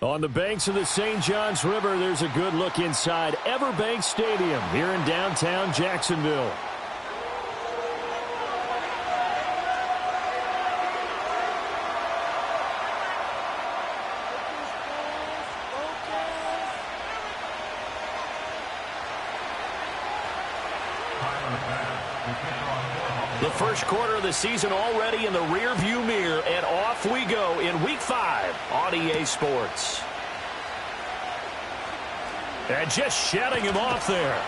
On the banks of the St. Johns River, there's a good look inside Everbank Stadium here in downtown Jacksonville. The first quarter of the season already in the rearview mirror, and off we go in Week 5 on EA Sports. And just shutting him off there.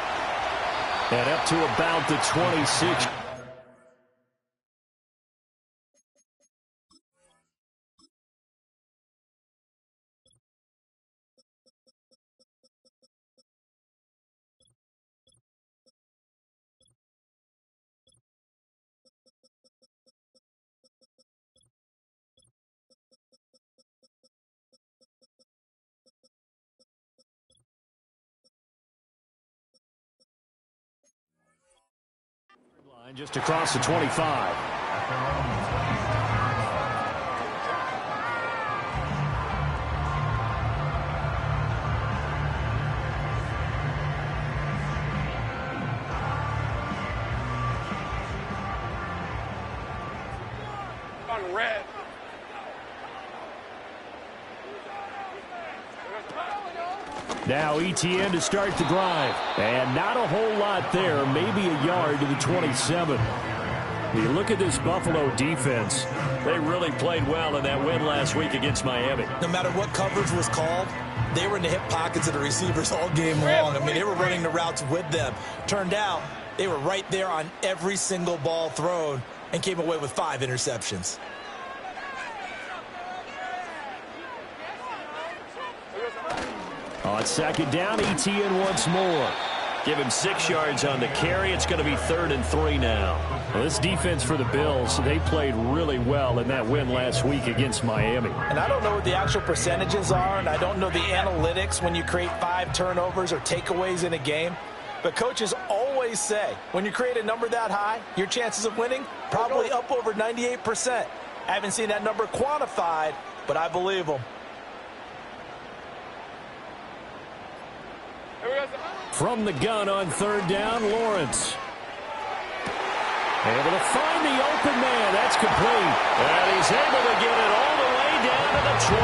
And up to about the 26. Just across the 25. On red. Now ETN to start the drive. And not a whole lot there. Maybe a yard to the 27. You look at this Buffalo defense. They really played well in that win last week against Miami. No matter what coverage was called, they were in the hip pockets of the receivers all game long. I mean, they were running the routes with them. Turned out they were right there on every single ball thrown and came away with 5 interceptions. On second down, ETN once more. Give him 6 yards on the carry. It's going to be 3rd and 3 now. Well, this defense for the Bills, they played really well in that win last week against Miami. And I don't know what the actual percentages are, and I don't know the analytics when you create 5 turnovers or takeaways in a game. But coaches always say, when you create a number that high, your chances of winning probably up over 98%. I haven't seen that number quantified, but I believe them. From the gun on 3rd down, Lawrence. Able to find the open man. That's complete. And he's able to get it all the way down to the 20.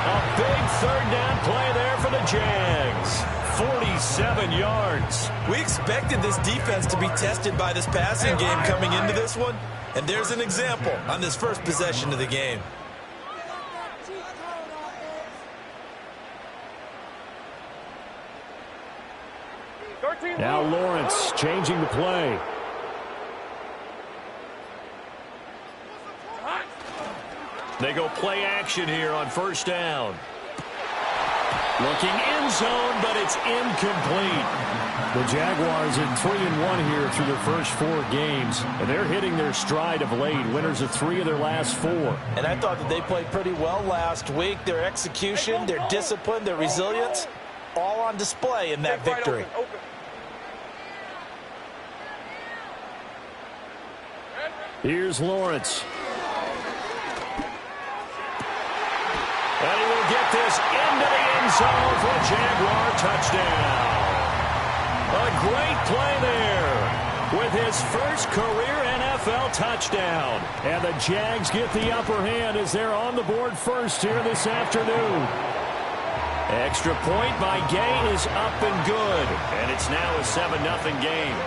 A big 3rd down play there for the Jags. 47 yards. We expected this defense to be tested by this passing game coming into this one. And there's an example on this first possession of the game. Now Lawrence changing the play. They go play action here on 1st down. Looking end zone, but it's incomplete. The Jaguars at 3-1 here through their first 4 games, and they're hitting their stride of late. Winners of 3 of their last 4. And I thought that they played pretty well last week. Their execution, their discipline, their resilience, all on display in that victory. Here's Lawrence. And he will get this into the end zone for a Jaguar touchdown. A great play there with his first career NFL touchdown. And the Jags get the upper hand as they're on the board first here this afternoon. Extra point by Gay is up and good. And it's now a 7-0 game.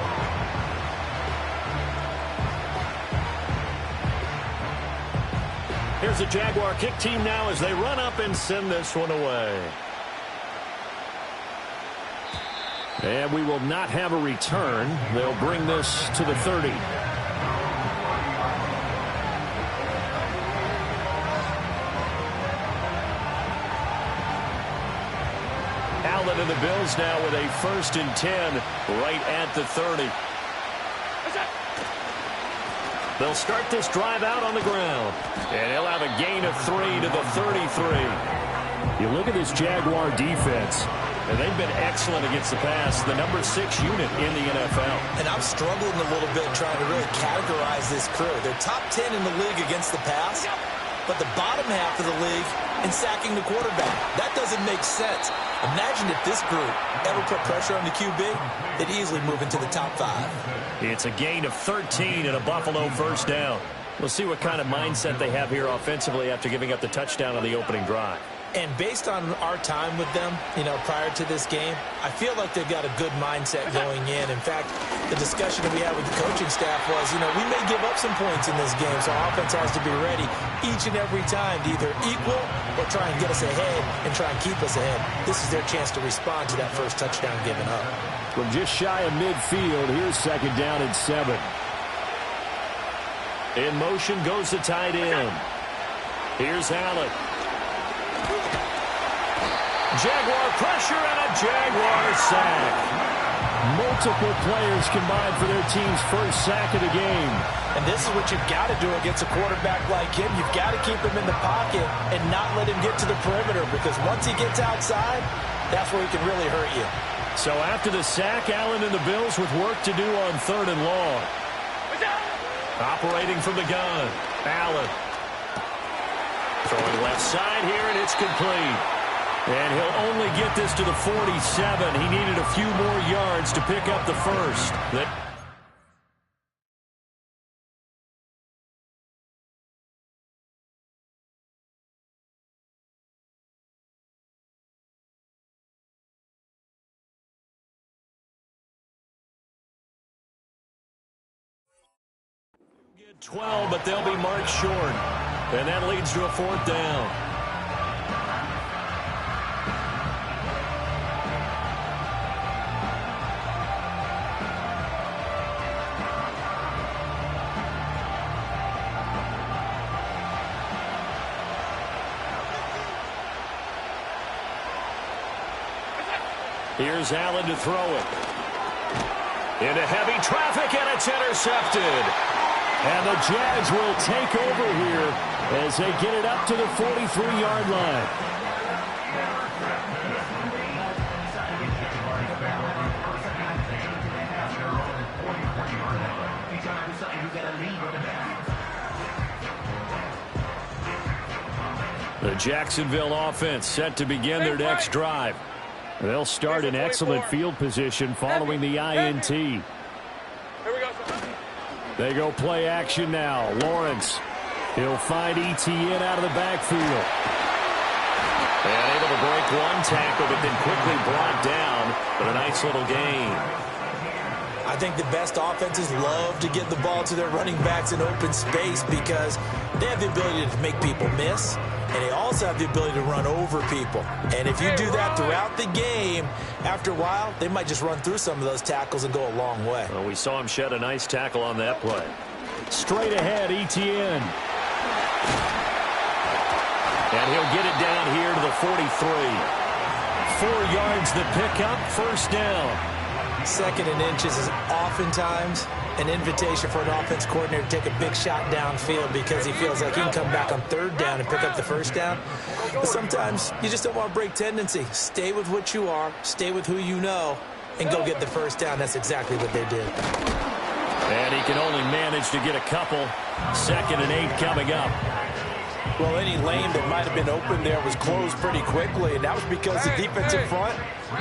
Here's the Jaguar kick team now as they run up and send this one away. And we will not have a return. They'll bring this to the 30. Allen and the Bills now with a 1st and 10 right at the 30. They'll start this drive out on the ground. And he'll have a gain of 3 to the 33. You look at this Jaguar defense, and they've been excellent against the pass, the number 6 unit in the NFL. And I'm struggling a little bit trying to really categorize this crew. They're top 10 in the league against the pass, but the bottom half of the league in sacking the quarterback. That doesn't make sense. Imagine if this group ever put pressure on the QB, they'd easily move into the top 5. It's a gain of 13 and a Buffalo first down. We'll see what kind of mindset they have here offensively after giving up the touchdown on the opening drive. And based on our time with them, prior to this game, I feel like they've got a good mindset going in. In fact, the discussion that we had with the coaching staff was, we may give up some points in this game, so our offense has to be ready each and every time to either equal or try and get us ahead and try and keep us ahead. This is their chance to respond to that first touchdown given up. From just shy of midfield, here's second down and 7. In motion goes the tight end. Here's Allen. Jaguar pressure and a Jaguar sack. Multiple players combined for their team's first sack of the game. And this is what you've got to do against a quarterback like him. You've got to keep him in the pocket and not let him get to the perimeter, because once he gets outside, that's where he can really hurt you. So after the sack, Allen and the Bills with work to do on 3rd and long. Operating from the gun, Allen. Throwing left side here, and it's complete. And he'll only get this to the 47. He needed a few more yards to pick up the first. Get 12, but they'll be marked short. And that leads to a 4th down. Here's Allen to throw it. Into heavy traffic, and it's intercepted. And the Jags will take over here as they get it up to the 43-yard line. The Jacksonville offense set to begin their next drive. They'll start in excellent field position following the INT. They go play action now. Lawrence. He'll find ETN out of the backfield. And able to break one tackle, but then quickly brought down. But a nice little gain. I think the best offenses love to get the ball to their running backs in open space because they have the ability to make people miss. And they also have the ability to run over people. And if you do that throughout the game, after a while, they might just run through some of those tackles and go a long way. Well, we saw him shed a nice tackle on that play. Straight ahead, ETN. And he'll get it down here to the 43. 4 yards the pickup, first down. 2nd and inches is oftentimes an invitation for an offense coordinator to take a big shot downfield because he feels like he can come back on 3rd down and pick up the first down. But sometimes you just don't want to break tendency. Stay with what you are, stay with who you know, and go get the first down. That's exactly what they did. And he can only manage to get a couple. 2nd and 8 coming up. Well, any lane that might have been open there was closed pretty quickly, and that was because the defensive front,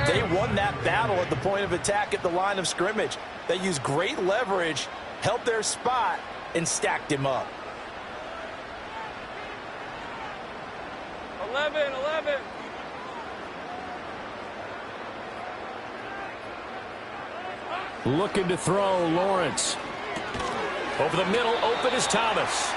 they won that battle at the point of attack at the line of scrimmage. They used great leverage, held their spot, and stacked him up. 11. Looking to throw, Lawrence. Over the middle, open is Thomas.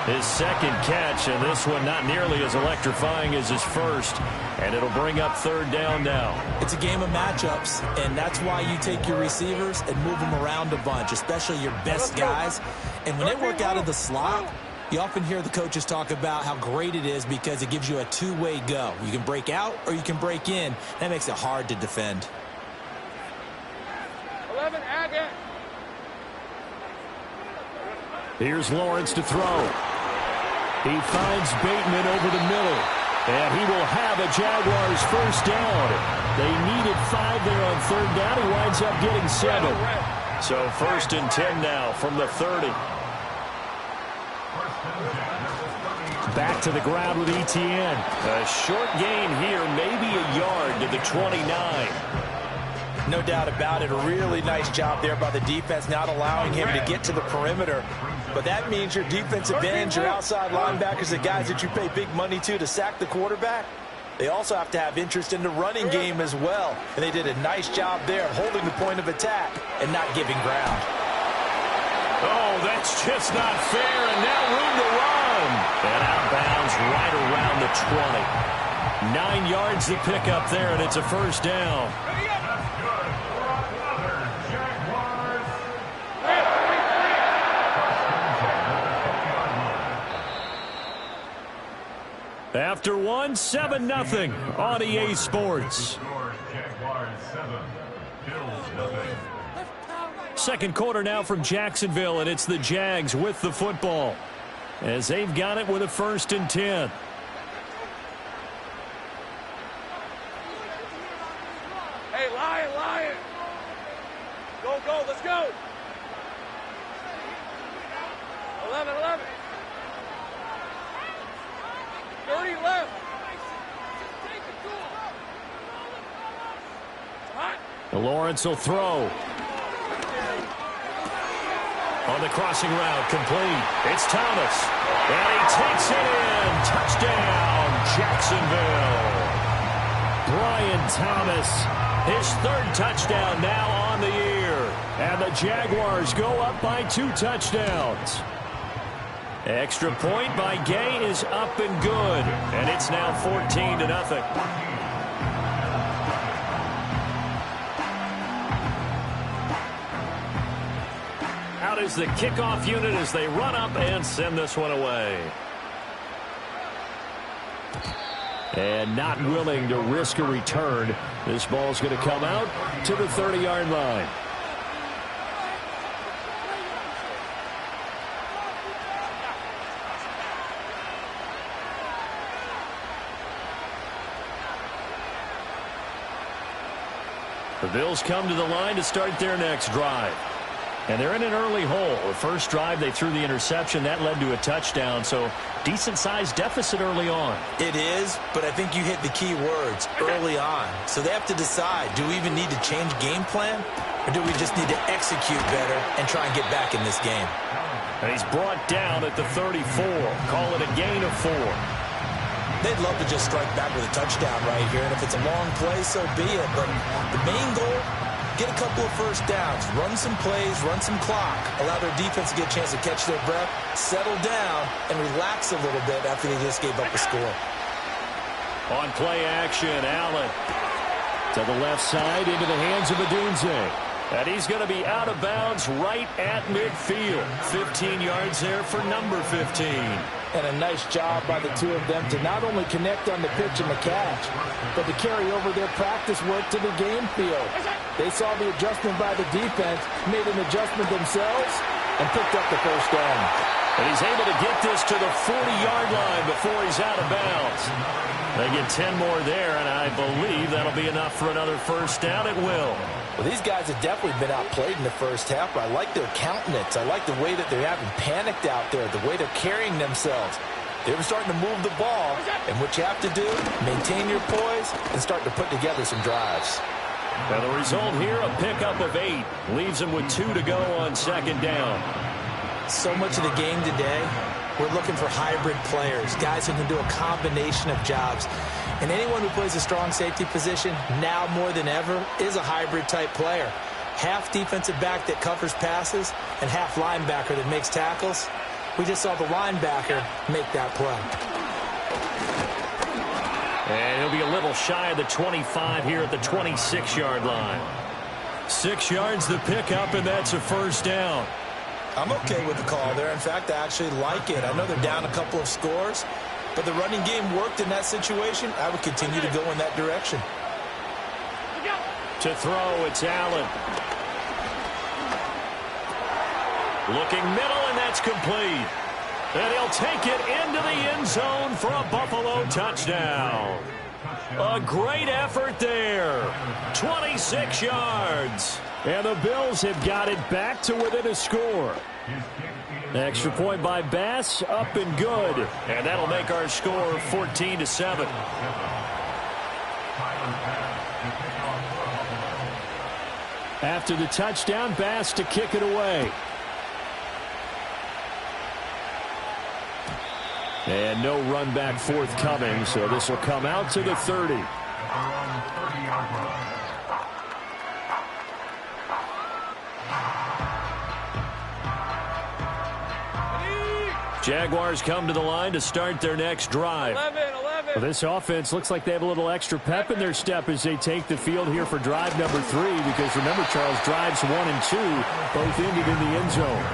His 2nd catch, and this one not nearly as electrifying as his first. And it'll bring up 3rd down now. It's a game of matchups, and that's why you take your receivers and move them around a bunch, especially your best guys. And when they work out of the slot, you often hear the coaches talk about how great it is because it gives you a two-way go. You can break out or you can break in. That makes it hard to defend. 11, again. Here's Lawrence to throw. He finds Bateman over the middle. And he will have a Jaguars first down. They needed 5 there on 3rd down. He winds up getting 7. So 1st and 10 now from the 30. Back to the ground with ETN. A short gain here, maybe a yard to the 29. No doubt about it. A really nice job there by the defense, not allowing him to get to the perimeter. But that means your defensive ends, your outside linebackers, the guys that you pay big money to sack the quarterback, they also have to have interest in the running game as well. And they did a nice job there of holding the point of attack and not giving ground. Oh, that's just not fair, and now room to run. And out of bounds right around the 20. 9 yards to pick up there, and it's a first down. After 7-0 on EA Sports. Second quarter now from Jacksonville, and it's the Jags with the football as they've got it with a 1st and 10. Hey, Lion. Go, let's go. 11. 30 left. Lawrence will throw. On the crossing route, complete. It's Thomas. And he takes it in. Touchdown, Jacksonville. Brian Thomas, his 3rd touchdown now on the year. And the Jaguars go up by 2 touchdowns. Extra point by Gay is up and good. And it's now 14-0. Out is the kickoff unit as they run up and send this one away. And not willing to risk a return. This ball's going to come out to the 30-yard line. The Bills come to the line to start their next drive. And they're in an early hole. The first drive, they threw the interception. That led to a touchdown, so decent-sized deficit early on. It is, but I think you hit the key words, early on. So they have to decide, do we even need to change game plan, or do we just need to execute better and try and get back in this game? And he's brought down at the 34. Call it a gain of 4. They'd love to just strike back with a touchdown right here, and if it's a long play, so be it. But the main goal, get a couple of first downs, run some plays, run some clock, allow their defense to get a chance to catch their breath, settle down, and relax a little bit after they just gave up a score. On play action, Allen to the left side into the hands of Adunze. And he's going to be out of bounds right at midfield. 15 yards there for number 15. And a nice job by the two of them to not only connect on the pitch and the catch, but to carry over their practice work to the game field. They saw the adjustment by the defense, made an adjustment themselves, and picked up the first down. And he's able to get this to the 40-yard line before he's out of bounds. They get 10 more there, and I believe that'll be enough for another first down. It will. Well, these guys have definitely been outplayed in the first half, but I like their countenance. I like the way that they haven't panicked out there, the way they're carrying themselves. They're starting to move the ball, and what you have to do, maintain your poise and start to put together some drives. Now the result here, a pickup of 8. Leaves them with 2 to go on second down. So much of the game today, we're looking for hybrid players, guys who can do a combination of jobs. And anyone who plays a strong safety position, now more than ever, is a hybrid-type player. Half defensive back that covers passes and half linebacker that makes tackles. We just saw the linebacker make that play. And he'll be a little shy of the 25 here at the 26-yard line. 6 yards the pickup, and that's a first down. I'm okay with the call there. In fact, I actually like it. I know they're down a couple of scores, but the running game worked in that situation. I would continue to go in that direction. To throw, it's Allen. Looking middle, and that's complete. And he'll take it into the end zone for a Buffalo touchdown. A great effort there. 26 yards. And the Bills have got it back to within a score. Extra point by Bass, up and good. And that'll make our score 14-7. After the touchdown, Bass to kick it away. And no run back forthcoming, so this will come out to the 30. Jaguars come to the line to start their next drive. 11. Well, this offense looks like they have a little extra pep in their step as they take the field here for drive number 3, because remember, Charles, drives 1 and 2 both ended in the end zone.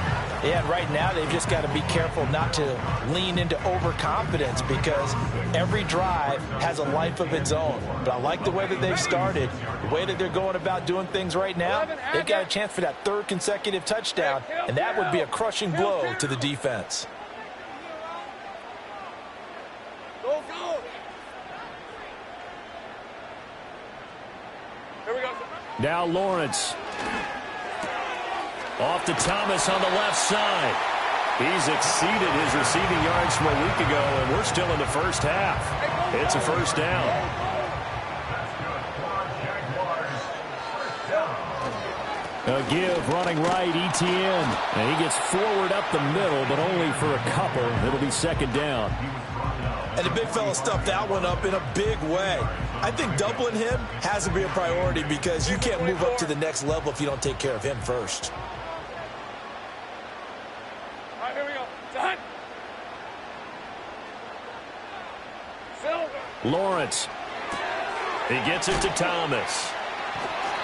Yeah, and right now they've just got to be careful not to lean into overconfidence, because every drive has a life of its own. But I like the way that they've started, the way that they're going about doing things right now. They've got a chance for that 3rd consecutive touchdown, and that would be a crushing blow to the defense. Go. Here we go. Now Lawrence. Off to Thomas on the left side. He's exceeded his receiving yards from a week ago, and we're still in the first half. It's a first down. A give running right, Etienne. And he gets forward up the middle, but only for a couple. It'll be second down. And the big fella stuffed that one up in a big way. I think doubling him has to be a priority, because you can't move up to the next level if you don't take care of him first. All right, here we go. Done. Silver. Lawrence. He gets it to Thomas.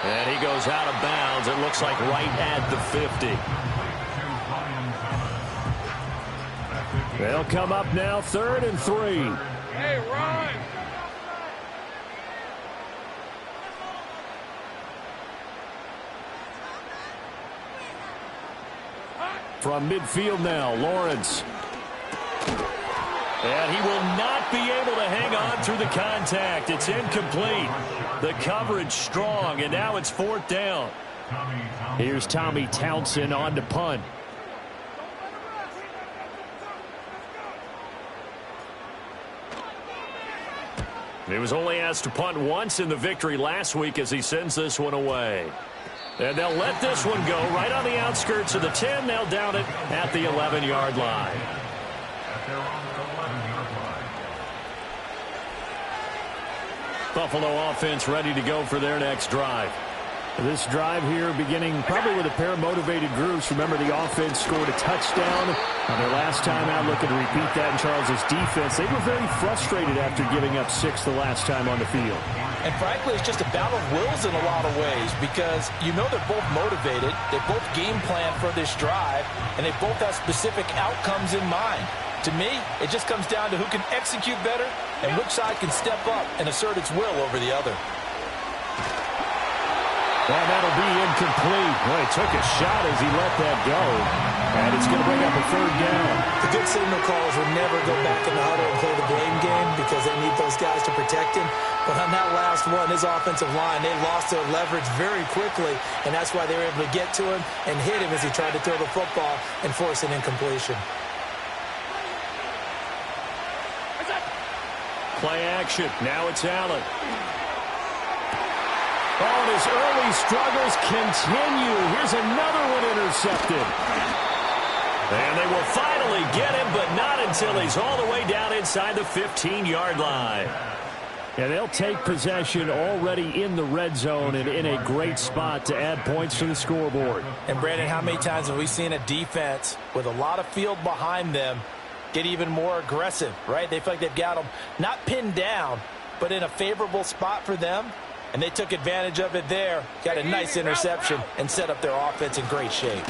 And he goes out of bounds. It looks like right at the 50. They'll come up now, 3rd and 3. Hey, run. From midfield now, Lawrence. And he will not be able to hang on through the contact. It's incomplete. The coverage strong, and now it's 4th down. Here's Tommy Townsend on to punt. He was only asked to punt once in the victory last week as he sends this one away. And they'll let this one go right on the outskirts of the 10. They'll down it at the 11-yard line. Buffalo offense ready to go for their next drive. This drive here beginning probably with a pair of motivated groups. Remember, the offense scored a touchdown on their last time out, looking to repeat that in Charles's defense. They were very frustrated after giving up 6 the last time on the field. And frankly, it's just a battle of wills in a lot of ways, because you know they're both motivated, they both game plan for this drive, and they both have specific outcomes in mind. To me, it just comes down to who can execute better and which side can step up and assert its will over the other. And that'll be incomplete. Well, he took a shot as he let that go. And it's going to bring up a 3rd down. The good signal callers will never go back in the huddle and play the blame game, because they need those guys to protect him. But on that last one, his offensive line, they lost their leverage very quickly, and that's why they were able to get to him and hit him as he tried to throw the football and force an incompletion. Play action. Now it's Allen. Oh, and his early struggles continue. Here's another one intercepted. And they will finally get him, but not until he's all the way down inside the 15-yard line. And they'll take possession already in the red zone and in a great spot to add points to the scoreboard. And, Brandon, how many times have we seen a defense with a lot of field behind them get even more aggressive, right? They feel like they've got them not pinned down, but in a favorable spot for them. And they took advantage of it there, got a nice interception, and set up their offense in great shape.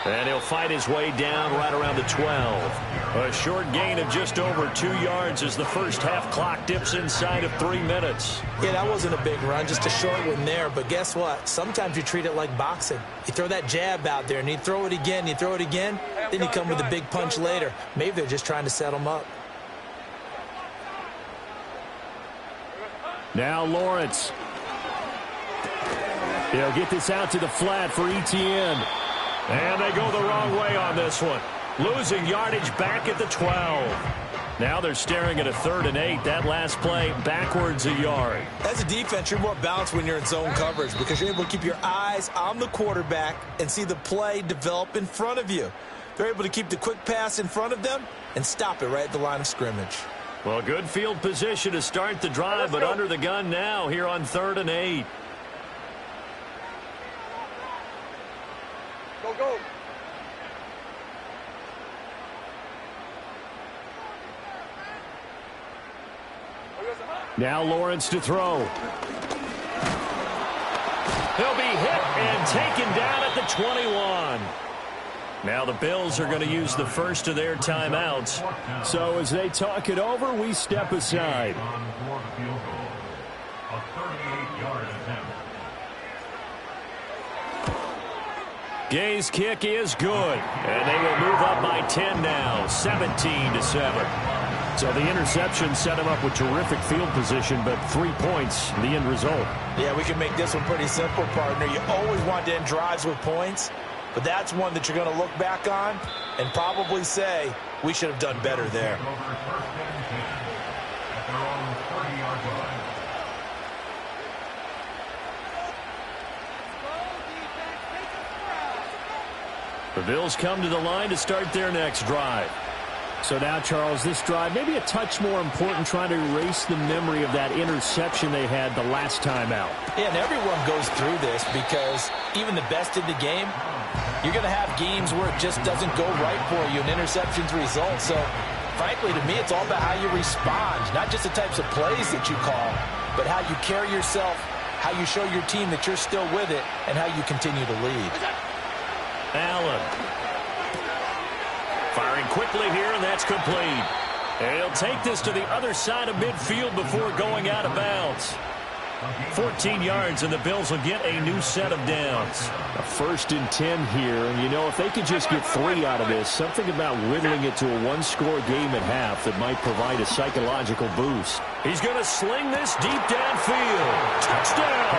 And he'll fight his way down right around the 12. A short gain of just over 2 yards as the first half clock dips inside of 3 minutes. Yeah, that wasn't a big run, just a short one there. But guess what? Sometimes you treat it like boxing. You throw that jab out there, and you throw it again, then you come with a big punch later. Maybe they're just trying to set them up. Now Lawrence. He'll get this out to the flat for Etienne. And they go the wrong way on this one. Losing yardage back at the 12. Now they're staring at a 3rd and 8. That last play backwards a yard. As a defense, you're more balanced when you're in zone coverage because you're able to keep your eyes on the quarterback and see the play develop in front of you. They're able to keep the quick pass in front of them and stop it right at the line of scrimmage. Well, good field position to start the drive, but under the gun now here on 3rd and 8. Go, go. Now Lawrence to throw. He'll be hit and taken down at the 21. Now the Bills are going to use the first of their timeouts. So as they talk it over, we step aside. Gay's kick is good, and they will move up by 10 now, 17-7. So the interception set him up with terrific field position, but 3 points, the end result. Yeah, we can make this one pretty simple, partner. You always want to end drives with points, but that's one that you're going to look back on and probably say, we should have done better there. The Bills come to the line to start their next drive. So now, Charles, this drive maybe a touch more important, trying to erase the memory of that interception they had the last time out. Yeah, and everyone goes through this because even the best in the game, you're going to have games where it just doesn't go right for you and interceptions result. So, frankly, to me, it's all about how you respond, not just the types of plays that you call, but how you carry yourself, how you show your team that you're still with it, and how you continue to lead. Allen. Firing quickly here, and that's complete. And he'll take this to the other side of midfield before going out of bounds. 14 yards, and the Bills will get a new set of downs. A 1st and 10 here, and you know, if they could just get 3 out of this, something about whittling it to a one-score game at half that might provide a psychological boost. He's going to sling this deep downfield. Touchdown!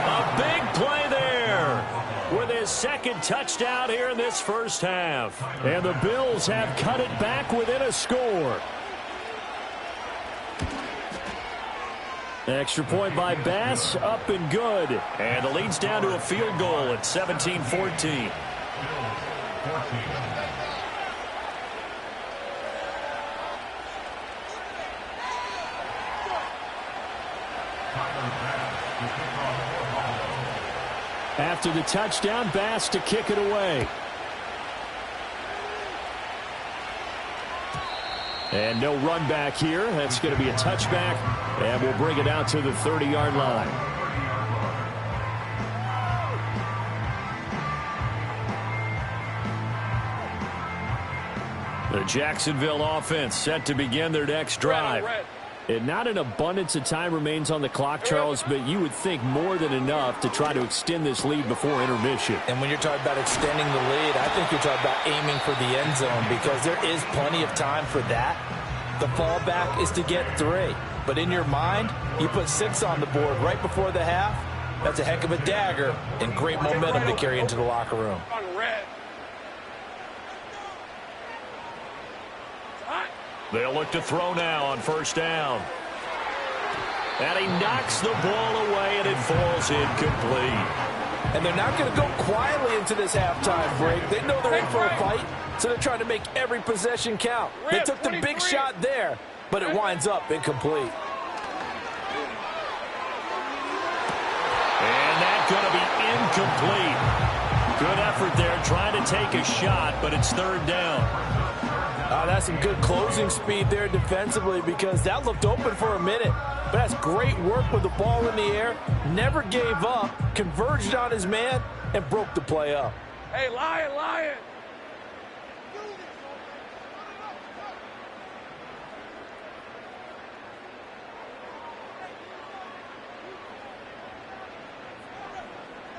A big play there with his 2nd touchdown here in this first half. And the Bills have cut it back within a score. Extra point by Bass, up and good. And the lead's down to a field goal at 17-14. After the touchdown, Bass to kick it away. And no run back here. That's going to be a touchback, and we'll bring it out to the 30-yard line. The Jacksonville offense set to begin their next drive. And not an abundance of time remains on the clock, Charles, but you would think more than enough to try to extend this lead before intermission. And when you're talking about extending the lead, I think you're talking about aiming for the end zone because there is plenty of time for that. The fallback is to get 3. But in your mind, you put 6 on the board right before the half. That's a heck of a dagger and great momentum to carry into the locker room. They'll look to throw now on 1st down. And he knocks the ball away, and it falls incomplete. And they're not going to go quietly into this halftime break. They know they're in for a fight, so they're trying to make every possession count. They took the big shot there, but it winds up incomplete. And that's going to be incomplete. Good effort there trying to take a shot, but it's 3rd down. That's some good closing speed there defensively because that looked open for a minute. But that's great work with the ball in the air. Never gave up, converged on his man, and broke the play up. Hey, Lion!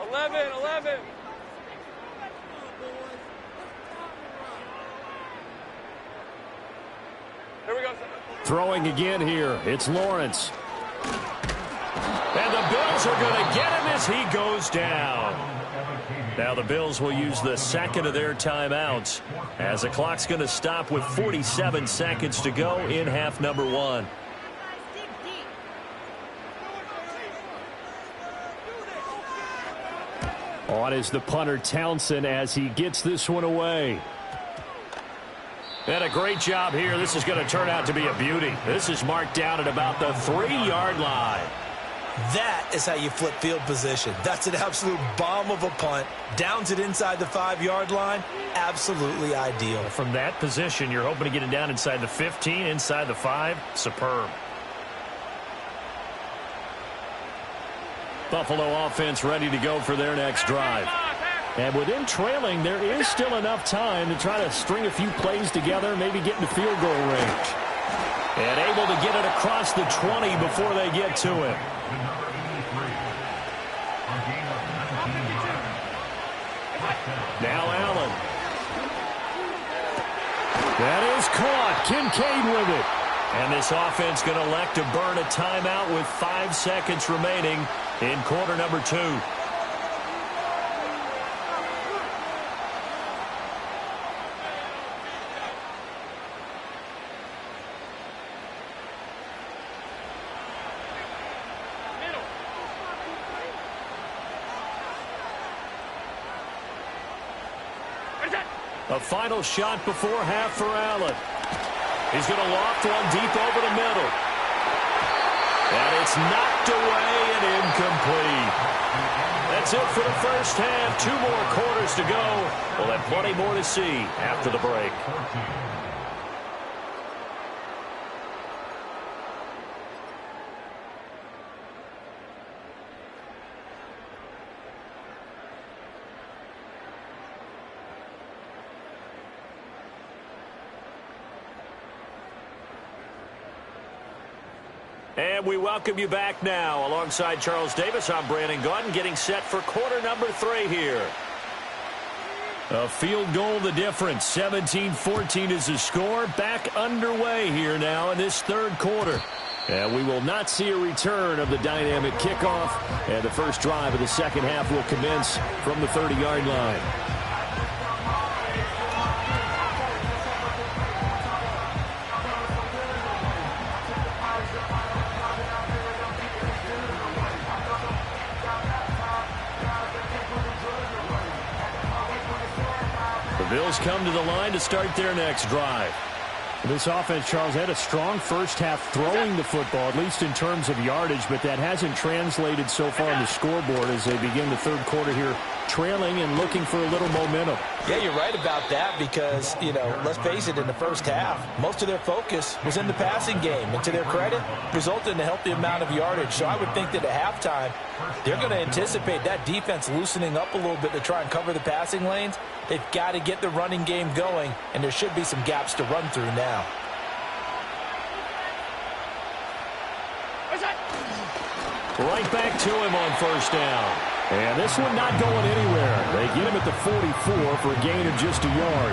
Eleven. Here we go. Throwing again here. It's Lawrence. Bills are going to get him as he goes down. Now the Bills will use the second of their timeouts as the clock's going to stop with 47 seconds to go in half number one. On is the punter Townsend as he gets this one away. And a great job here. This is going to turn out to be a beauty. This is marked down at about the 3-yard line. That is how you flip field position. That's an absolute bomb of a punt. Downs it inside the 5-yard line. Absolutely ideal. From that position, you're hoping to get it down inside the 15, inside the 5. Superb. Buffalo offense ready to go for their next drive. And with them trailing, there is still enough time to try to string a few plays together, maybe get into field goal range. And able to get it across the 20 before they get to him. Now Allen. That is caught. Kincaid with it. And this offense going to elect to burn a timeout with 5 seconds remaining in quarter number 2. A final shot before half for Allen. He's going to loft one deep over the middle. And it's knocked away and incomplete. That's it for the first half. 2 more quarters to go. We'll have plenty more to see after the break. And we welcome you back now. Alongside Charles Davis, I'm Brandon Gaudin, getting set for quarter number 3 here. A field goal the difference. 17-14 is the score. Back underway here now in this third quarter. And we will not see a return of the dynamic kickoff. And the first drive of the second half will commence from the 30-yard line. Bills come to the line to start their next drive. This offense, Charles, had a strong first half throwing the football, at least in terms of yardage, but that hasn't translated so far on the scoreboard as they begin the third quarter here, trailing and looking for a little momentum. Yeah, you're right about that because, you know, let's face it, in the first half, most of their focus was in the passing game. And to their credit, resulted in a healthy amount of yardage. So I would think that at halftime, they're going to anticipate that defense loosening up a little bit to try and cover the passing lanes. They've got to get the running game going, and there should be some gaps to run through now. Right back to him on first down. And this one not going anywhere. They get him at the 44 for a gain of just a yard.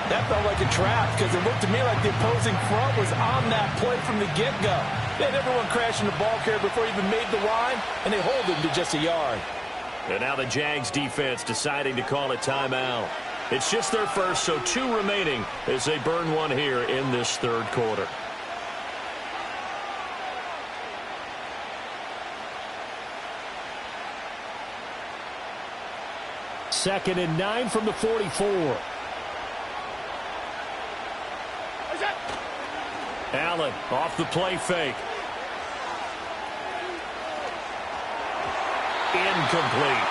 That felt like a trap because it looked to me like the opposing front was on that play from the get-go. They had everyone crashing the ball carrier before he even made the line, and they hold him to just a yard. And now the Jags defense deciding to call a timeout. It's just their first, so 2 remaining as they burn one here in this third quarter. Second and 9 from the 44. Allen off the play fake. Incomplete.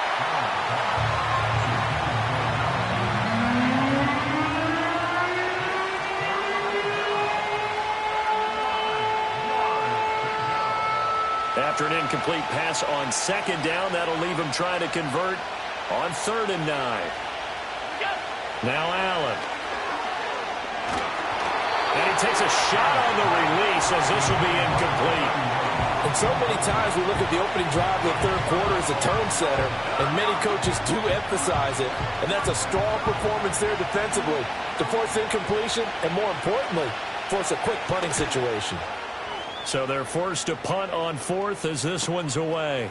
After an incomplete pass on second down, that'll leave him trying to convert on 3rd and 9. Now Allen. And he takes a shot on the release as this will be incomplete. And so many times we look at the opening drive of the third quarter as a tone setter, and many coaches do emphasize it. And that's a strong performance there defensively to force incompletion and, more importantly, force a quick punting situation. So they're forced to punt on fourth as this one's away.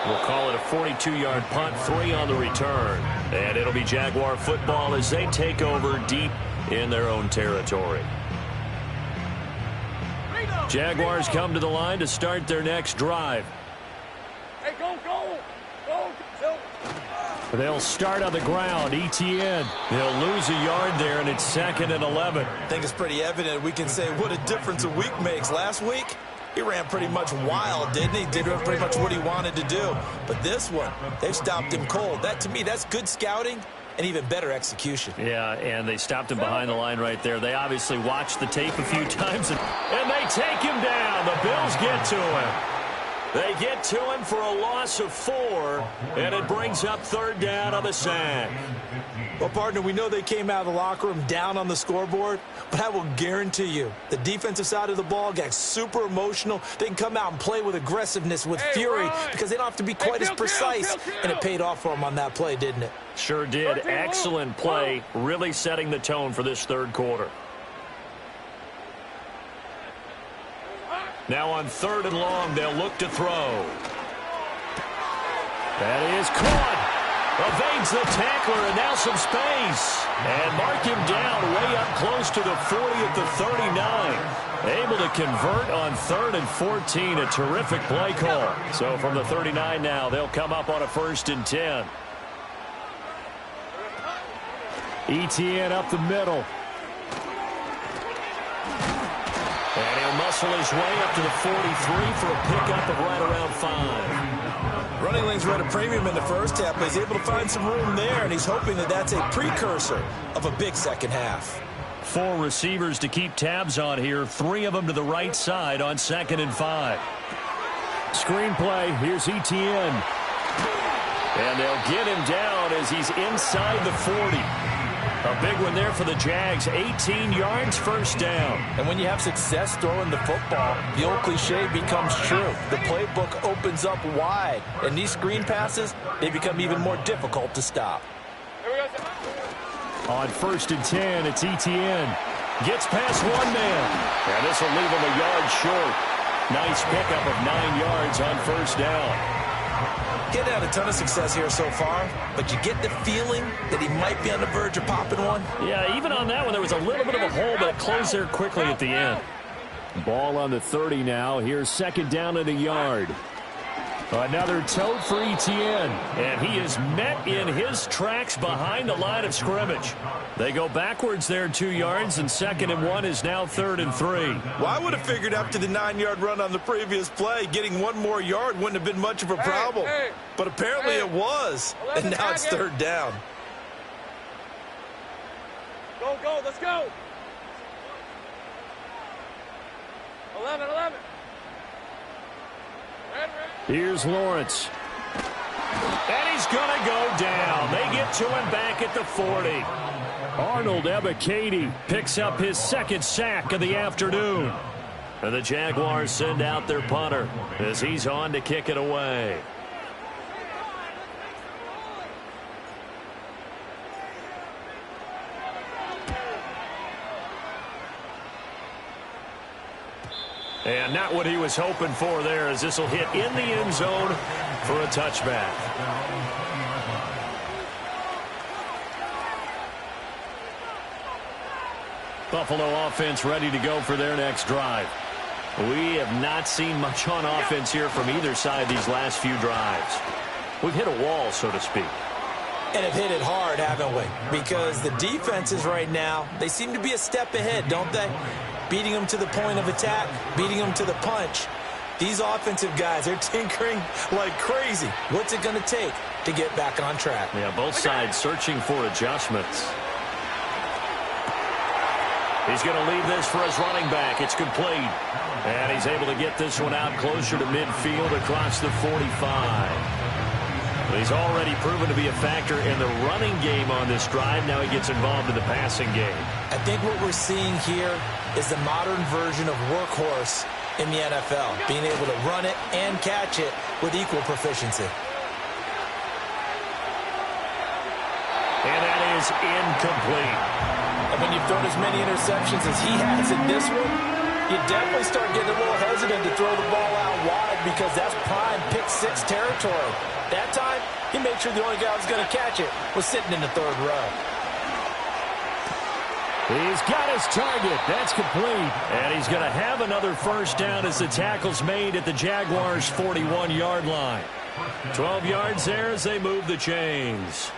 We'll call it a 42-yard punt, 3 on the return. And it'll be Jaguar football as they take over deep in their own territory. Jaguars come to the line to start their next drive. Hey, go, go, go, go. They'll start on the ground. ETN. They'll lose a yard there, and it's 2nd and 11. I think it's pretty evident. We can say what a difference a week makes. Last week, he ran pretty much wild, didn't he? Did pretty much what he wanted to do. But this one, they stopped him cold. That, to me, that's good scouting and even better execution. Yeah, and they stopped him behind the line right there. They obviously watched the tape a few times, and they take him down. The Bills get to him. They get to him for a loss of 4, and it brings up 3rd down on the sack. Well, partner, we know they came out of the locker room down on the scoreboard, but I will guarantee you the defensive side of the ball got super emotional. They can come out and play with aggressiveness, with fury, because they don't have to be quite as precise, and it paid off for them on that play, didn't it? Sure did. Excellent play, really setting the tone for this 3rd quarter. Now on 3rd and long, they'll look to throw. That is caught. Evades the tackler, and now some space. And mark him down way up close to the 40 at the 39. Able to convert on 3rd and 14. A terrific play call. So from the 39 now, they'll come up on a 1st and 10. ETN up the middle. And he'll muscle his way up to the 43 for a pickup of right around 5. Running lanes were at a premium in the first half, but he's able to find some room there, and he's hoping that that's a precursor of a big second half. 4 receivers to keep tabs on here. 3 of them to the right side on 2nd and 5. Screenplay. Here's ETN. And they'll get him down as he's inside the 40. A big one there for the Jags. 18 yards, 1st down. And when you have success throwing the football, the old cliche becomes true. The playbook opens up wide. And these screen passes, they become even more difficult to stop. Here we go. On 1st and 10, it's ETN. Gets past 1 man. And this will leave him a yard short. Nice pickup of 9 yards on 1st down. He's had a ton of success here so far, but you get the feeling that he might be on the verge of popping one. Yeah, even on that one, there was a little bit of a hole, but it closed there quickly at the end. Ball on the 30 now. Here's 2nd down and a yard. Another tote for ETN. And he is met in his tracks behind the line of scrimmage. They go backwards there 2 yards, and 2nd and 1 is now 3rd and 3. Well, I would have figured after the 9-yard run on the previous play, getting 1 more yard wouldn't have been much of a problem. But apparently it was, and now it's 3rd down. Go, go, let's go. 11. Here's Lawrence. And he's going to go down. They get to him back at the 40. Arnold Ebiketie picks up his 2nd sack of the afternoon. And the Jaguars send out their punter as he's on to kick it away. And not what he was hoping for there, as this will hit in the end zone for a touchback. Buffalo offense ready to go for their next drive. We have not seen much on offense here from either side these last few drives. We've hit a wall, so to speak. And have hit it hard, haven't we? Because the defenses right now, they seem to be a step ahead, don't they? Beating them to the point of attack, beating them to the punch. These offensive guys, they're tinkering like crazy. What's it going to take to get back on track? Yeah, both sides searching for adjustments. He's going to leave this for his running back. It's complete. And he's able to get this one out closer to midfield across the 45. He's already proven to be a factor in the running game on this drive. Now he gets involved in the passing game. I think what we're seeing here is the modern version of workhorse in the NFL, being able to run it and catch it with equal proficiency. And that is incomplete. And when you've thrown as many interceptions as he has in this one, You definitely start getting a little hesitant to throw the ball out wide because that's prime pick-6 territory. That time, he made sure the only guy who was going to catch it was sitting in the third row. He's got his target. That's complete. And he's going to have another first down as the tackle's made at the Jaguars' 41-yard line. 12 yards there as they move the chains.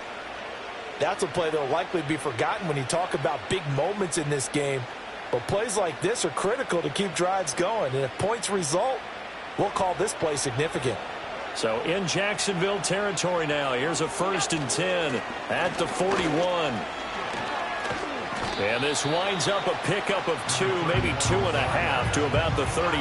That's a play that will likely be forgotten when you talk about big moments in this game. But plays like this are critical to keep drives going. And if points result, we'll call this play significant. So in Jacksonville territory now. Here's a 1st and 10 at the 41. And this winds up a pickup of 2, maybe 2.5 to about the 39.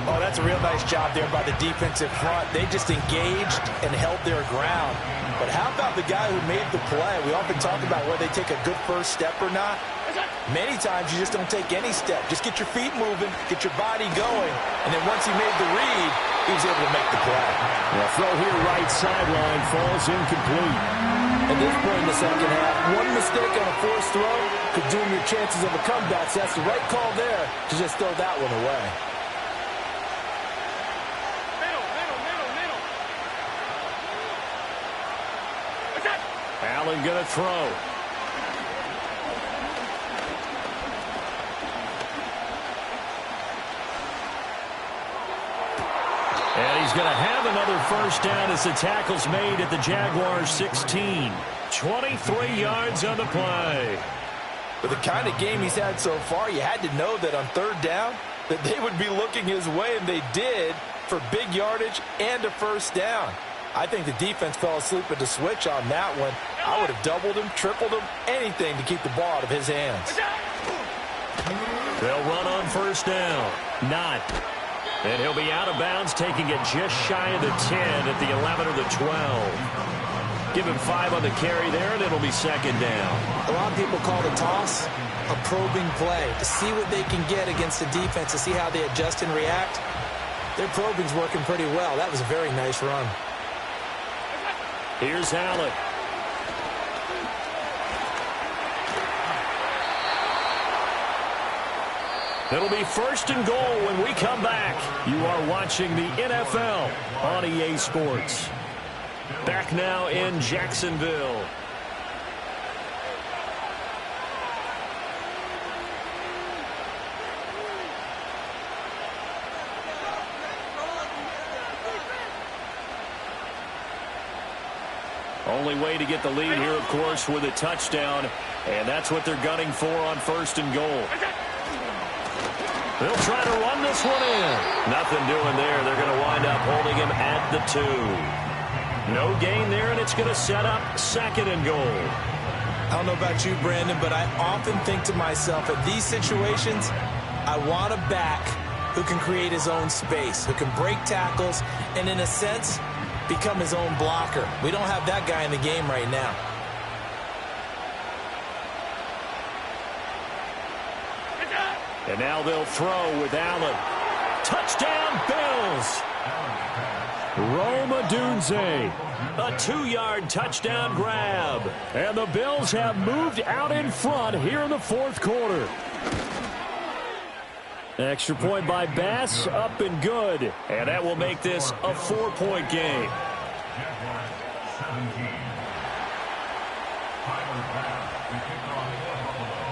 Oh, that's a real nice job there by the defensive front. They just engaged and held their ground. But how about the guy who made the play? We often talk about whether they take a good first step or not. Many times you just don't take any step. Just get your feet moving, get your body going, and then once he made the read, he was able to make the play. The throw here right sideline falls incomplete. At this point in the second half, one mistake on a forced throw could doom your chances of a comeback. So that's the right call there to just throw that one away. Allen going to throw. And he's going to have another first down as the tackle's made at the Jaguars' 16. 23 yards on the play. With the kind of game he's had so far, you had to know that on third down that they would be looking his way, and they did for big yardage and a first down. I think the defense fell asleep at the switch on that one. I would have doubled him, tripled him, anything to keep the ball out of his hands. They'll run on first down. Not. And he'll be out of bounds, taking it just shy of the 10 at the 11 or the 12. Give him 5 on the carry there, and it'll be second down. A lot of people call the toss a probing play, to see what they can get against the defense, to see how they adjust and react. Their probing's working pretty well. That was a very nice run. Here's Allen. It'll be 1st and goal when we come back. You are watching the NFL on EA Sports. Back now in Jacksonville. Only way to get the lead here, of course, with a touchdown. And that's what they're gunning for on 1st and goal. They'll try to run this one in. Nothing doing there. They're going to wind up holding him at the 2. No gain there, and it's going to set up 2nd and goal. I don't know about you, Brandon, but I often think to myself, at these situations, I want a back who can create his own space, who can break tackles, and in a sense, become his own blocker. We don't have that guy in the game right now. And now they'll throw with Allen. Touchdown, Bills! Rome Odunze. A 2-yard touchdown grab. And the Bills have moved out in front here in the 4th quarter. Extra point by Bass, up and good. And that will make this a 4-point game.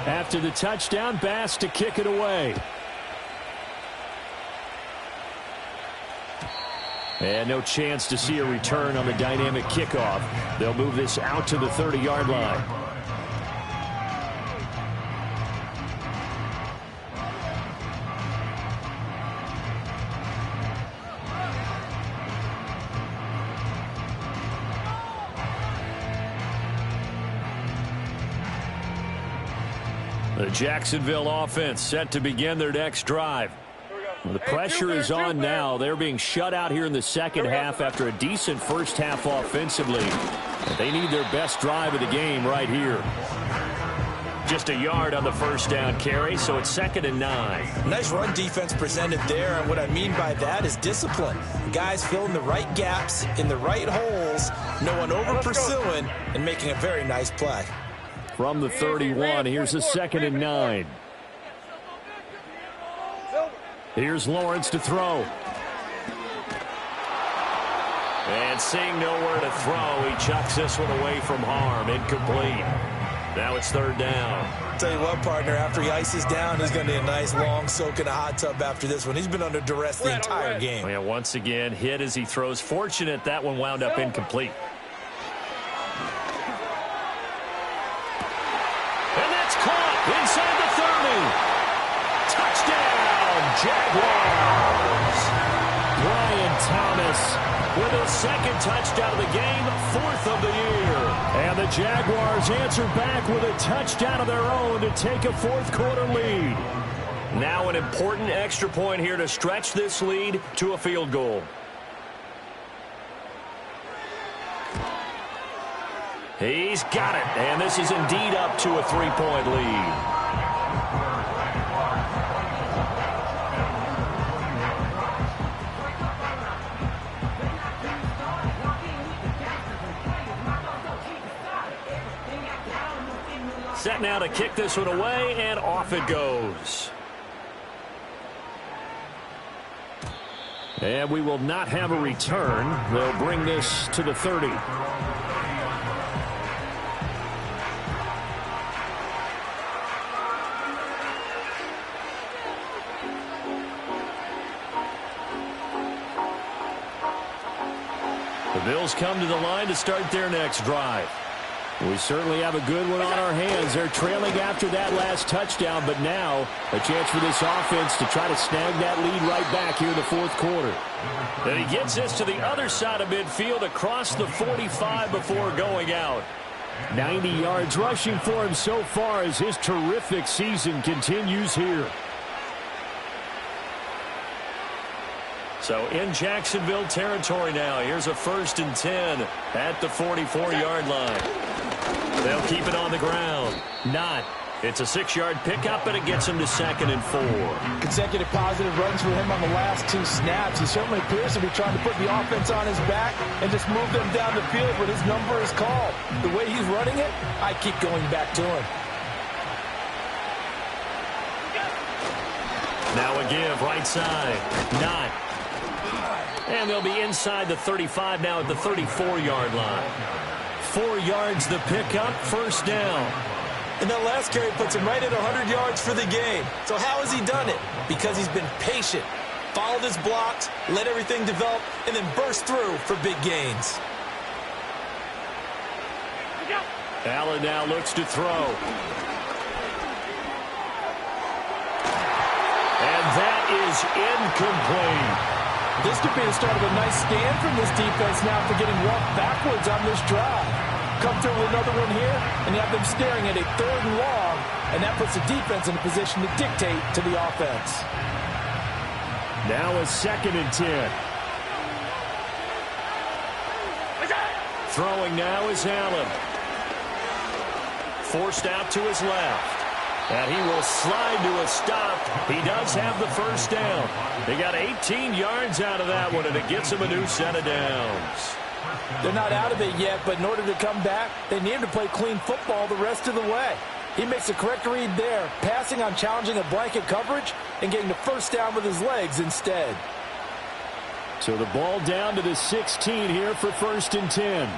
After the touchdown, Bass to kick it away. And no chance to see a return on the dynamic kickoff. They'll move this out to the 30-yard line. The Jacksonville offense set to begin their next drive. Well, the pressure is on now. They're being shut out here in the second half after a decent first half offensively. They need their best drive of the game right here. Just a yard on the first down carry, so it's 2nd and 9. Nice run defense presented there, and what I mean by that is discipline. Guys filling the right gaps in the right holes, no one over-pursuing, and making a very nice play. From the 31, here's a 2nd and 9. Here's Lawrence to throw. And seeing nowhere to throw, he chucks this one away from harm. Incomplete. Now it's third down. I'll tell you what, partner, after he ices down, he's going to need a nice long soak in a hot tub after this one. He's been under duress the entire game. Yeah, once again, hit as he throws. Fortunate that one wound up incomplete. And that's caught inside the 30. Touchdown, Jaguars. Brian Thomas with his second touchdown of the game, 4th of the year. And the Jaguars answer back with a touchdown of their own to take a fourth-quarter lead. Now an important extra point here to stretch this lead to a field goal. He's got it, and this is indeed up to a 3-point lead. Set now to kick this one away, and off it goes. And we will not have a return. They'll bring this to the 30. The Bills come to the line to start their next drive. We certainly have a good one on our hands. They're trailing after that last touchdown, but now a chance for this offense to try to snag that lead right back here in the fourth quarter. And he gets this to the other side of midfield across the 45 before going out. 90 yards rushing for him so far as his terrific season continues here. So in Jacksonville territory now. Here's a 1st and 10 at the 44-yard line. They'll keep it on the ground. Not. It's a 6-yard pickup, but it gets him to 2nd and 4. Consecutive positive runs for him on the last 2 snaps. He certainly appears to be trying to put the offense on his back and just move them down the field when his number is called. The way he's running it, I keep going back to him. Now a give, right side. Not. And they'll be inside the 35 now at the 34-yard line. 4 yards the pickup, 1st down. And that last carry puts him right at 100 yards for the game. So how has he done it? Because he's been patient, followed his blocks, let everything develop, and then burst through for big gains. Allen now looks to throw. And that is incomplete. This could be the start of a nice stand from this defense now for getting walked backwards on this drive. Come through with another one here, and you have them staring at a 3rd and long, and that puts the defense in a position to dictate to the offense. Now a 2nd and 10. Throwing now is Allen. Forced out to his left. And he will slide to a stop. He does have the 1st down. They got 18 yards out of that one, and it gets him a new set of downs. They're not out of it yet, but in order to come back, they need to play clean football the rest of the way. He makes a correct read there, passing on challenging a blanket coverage and getting the 1st down with his legs instead. So the ball down to the 16 here for 1st and 10.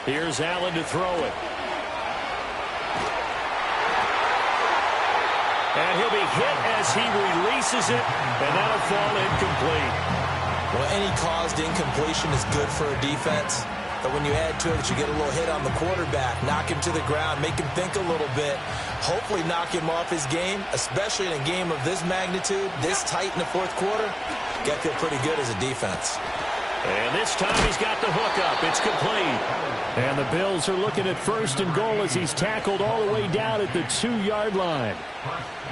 Here's Allen to throw it. And he'll be hit as he releases it, and that'll fall incomplete. Well, any caused incompletion is good for a defense. But when you add to it that you get a little hit on the quarterback, knock him to the ground, make him think a little bit, hopefully knock him off his game, especially in a game of this magnitude, this tight in the 4th quarter, got to feel pretty good as a defense. And this time he's got the hook up. It's complete. And the Bills are looking at 1st and goal as he's tackled all the way down at the 2-yard line.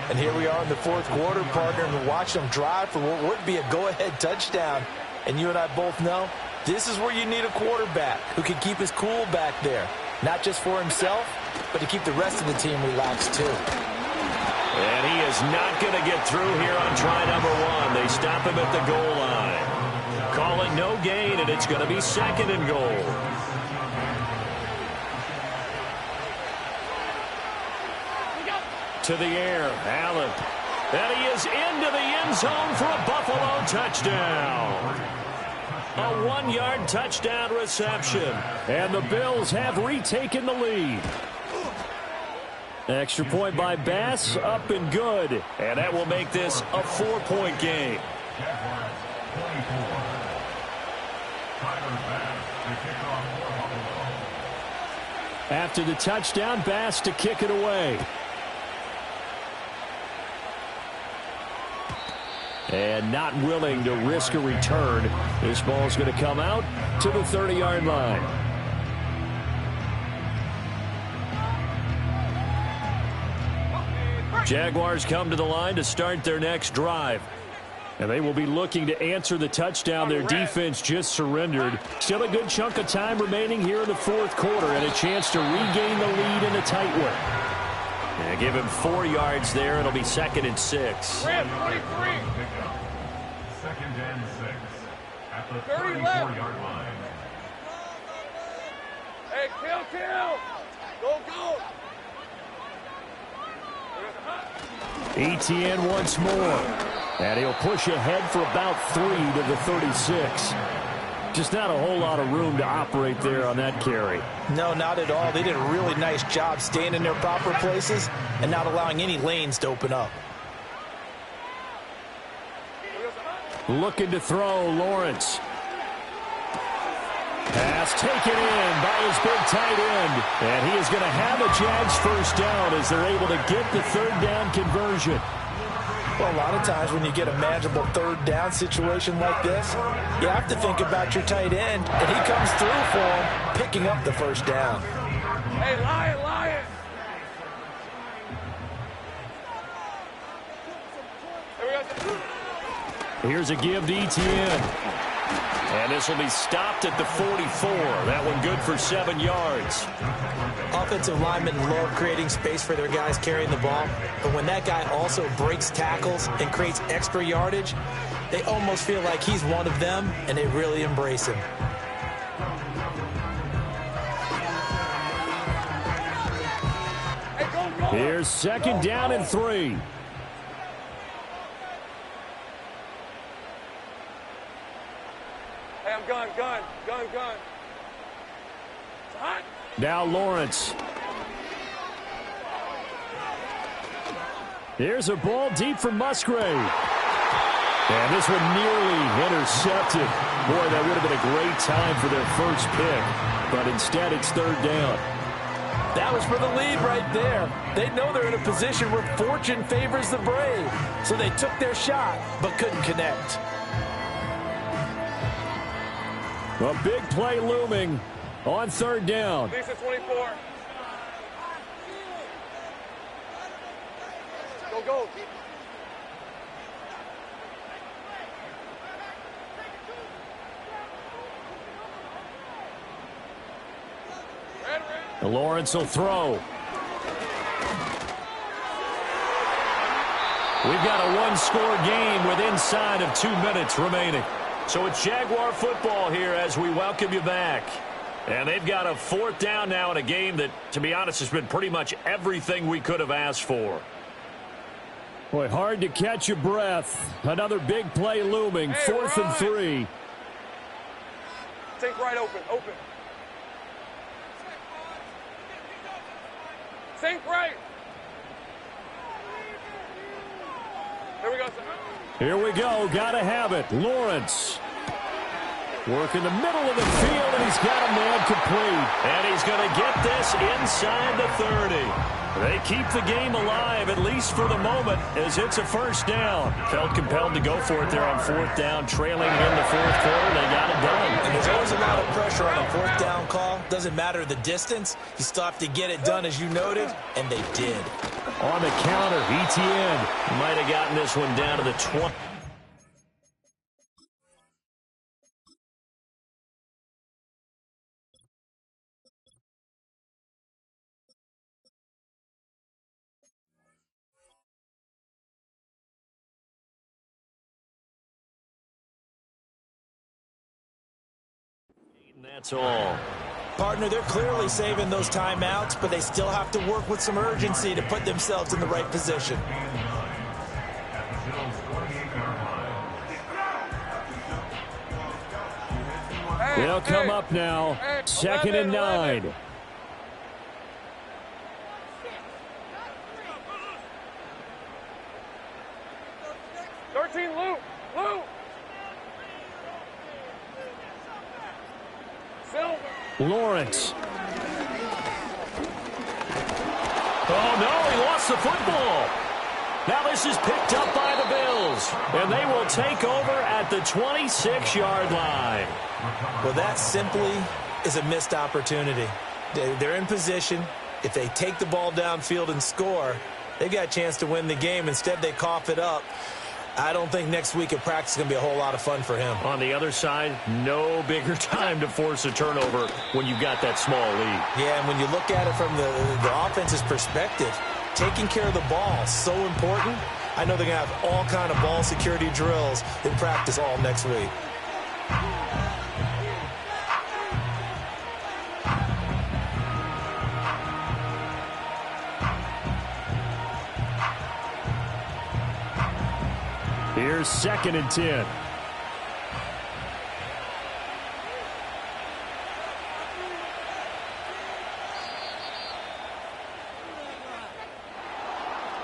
And here we are in the 4th quarter, partner, and we're watching them drive for what would be a go-ahead touchdown. And you and I both know this is where you need a quarterback who can keep his cool back there. Not just for himself, but to keep the rest of the team relaxed too. And he is not going to get through here on try number 1. They stop him at the goal line. Call it no gain, and it's going to be 2nd and goal. To the air, Allen. And he is into the end zone for a Buffalo touchdown. A 1-yard touchdown reception. And the Bills have retaken the lead. Extra point by Bass, up and good. And that will make this a 4-point game. After the touchdown, Bass to kick it away. And not willing to risk a return. This ball's going to come out to the 30-yard line. Jaguars come to the line to start their next drive. And they will be looking to answer the touchdown their defense just surrendered. Still a good chunk of time remaining here in the fourth quarter and a chance to regain the lead in a tight one. Yeah, give him 4 yards there. It'll be 2nd and 6. Red, 23. 2nd and 6 at the 34-yard line. Hey, kill. Go. ETN once more. And he'll push ahead for about 3 to the 36. Just not a whole lot of room to operate there on that carry. No, not at all. They did a really nice job staying in their proper places and not allowing any lanes to open up. Looking to throw, Lawrence. Pass taken in by his big tight end. And he is going to have a Jags first down as they're able to get the third down conversion. Well, a lot of times when you get a manageable third down situation like this, you have to think about your tight end, and he comes through for him, picking up the first down. Hey, Lion. Here's a give to ETN. And this will be stopped at the 44. That one good for 7 yards. Offensive linemen love creating space for their guys carrying the ball, but when that guy also breaks tackles and creates extra yardage, they almost feel like he's one of them, and they really embrace him. Here's 2nd down and 3. Hey, I'm gun. It's hot. Now Lawrence. Here's a ball deep for Musgrave. And this one nearly intercepted. Boy, that would have been a great time for their first pick. But instead, it's 3rd down. That was for the lead right there. They know they're in a position where fortune favors the brave. So they took their shot, but couldn't connect. A big play looming on 3rd down. Lisa 24. Go. Red. Lawrence will throw. We've got a 1-score game with inside of 2 minutes remaining. So it's Jaguar football here as we welcome you back. And they've got a 4th down now in a game that, to be honest, has been pretty much everything we could have asked for. Boy, hard to catch your breath. Another big play looming. Hey, 4th and 3. Sink right open. Sink right. Here we go. Gotta have it. Lawrence. Work in the middle of the field, and he's got a man complete. And he's going to get this inside the 30. They keep the game alive, at least for the moment, as it's a first down. Felt compelled to go for it there on 4th down, trailing in the 4th quarter. They got it done. And there's always a lot of pressure on a 4th down call. Doesn't matter the distance. You still have to get it done, as you noted, and they did. On the counter, ETN. Might have gotten this one down to the 20. That's all. Partner, they're clearly saving those timeouts, but they still have to work with some urgency to put themselves in the right position. They'll come up now. 2nd and 9. Lawrence. Oh, no, he lost the football. Now this is picked up by the Bills, and they will take over at the 26-yard line. Well, that simply is a missed opportunity. They're in position. If they take the ball downfield and score, they've got a chance to win the game. Instead, they cough it up. I don't think next week at practice is going to be a whole lot of fun for him. On the other side, no bigger time to force a turnover when you've got that small lead. Yeah, and when you look at it from the offense's perspective, taking care of the ball is so important. I know they're going to have all kind of ball security drills in practice all next week. Here's 2nd and 10.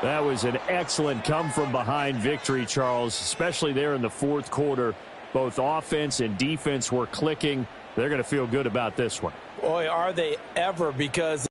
That was an excellent come-from-behind victory, Charles, especially there in the 4th quarter. Both offense and defense were clicking. They're going to feel good about this one. Boy, are they ever, because